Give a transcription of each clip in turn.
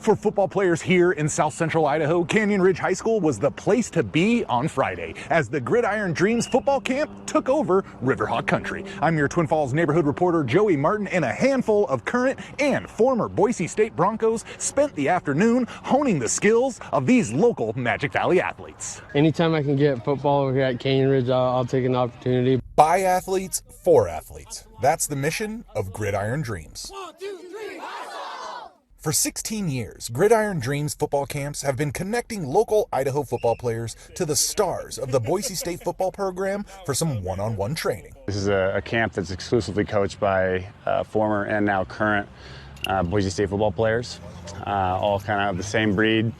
For football players here in South Central Idaho, Canyon Ridge High School was the place to be on Friday as the Gridiron Dreams football camp took over Riverhawk Country. I'm your Twin Falls neighborhood reporter Joey Martin, and a handful of current and former Boise State Broncos spent the afternoon honing the skills of these local Magic Valley athletes. Anytime I can get football over here at Canyon Ridge, I'll take an opportunity. By athletes, for athletes. That's the mission of Gridiron Dreams. 1, 2, 3, hustle! For 16 years, Gridiron Dreams football camps have been connecting local Idaho football players to the stars of the Boise State football program for some one-on-one training. This is a camp that's exclusively coached by former and now current Boise State football players, all kind of the same breed.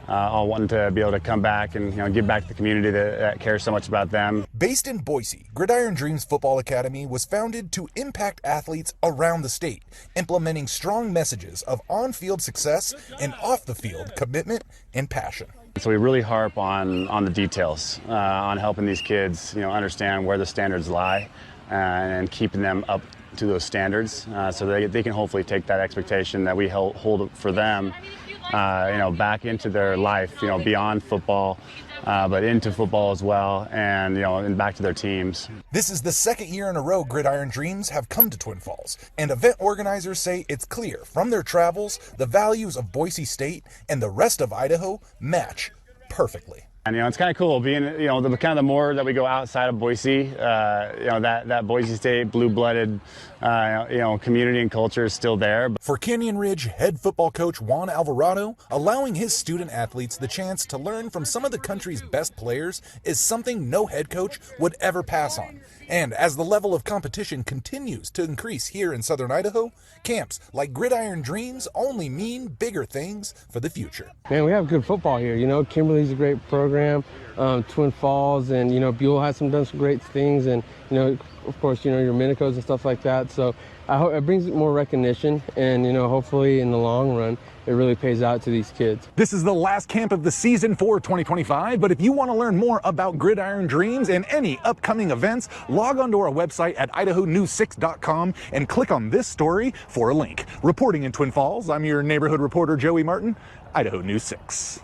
All wanting to be able to come back and give back to the community that cares so much about them. Based in Boise, Gridiron Dreams Football Academy was founded to impact athletes around the state, implementing strong messages of on-field success and off-the-field commitment and passion. So we really harp on the details, on helping these kids understand where the standards lie and keeping them up to those standards so they can hopefully take that expectation that we hold for them back into their life, beyond football, but into football as well, and back to their teams. This is the second year in a row Gridiron Dreams have come to Twin Falls, and event organizers say it's clear from their travels the values of Boise State and the rest of Idaho match perfectly. And it's kind of cool being, the more that we go outside of Boise, that Boise State blue-blooded, community and culture is still there. For Canyon Ridge head football coach Juan Alvarado, allowing his student athletes the chance to learn from some of the country's best players is something no head coach would ever pass on. And as the level of competition continues to increase here in southern Idaho, camps like Gridiron Dreams only mean bigger things for the future. Man, we have good football here. Kimberly's a great program, Twin Falls, and Buell has done some great things, and of course, your Minicos and stuff like that. So I hope it brings more recognition, and hopefully in the long run, it really pays out to these kids. This is the last camp of the season for 2025, but if you want to learn more about Gridiron Dreams and any upcoming events, log on to our website at idahonews6.com and click on this story for a link. Reporting in Twin Falls, I'm your neighborhood reporter Joey Martin, Idaho News 6.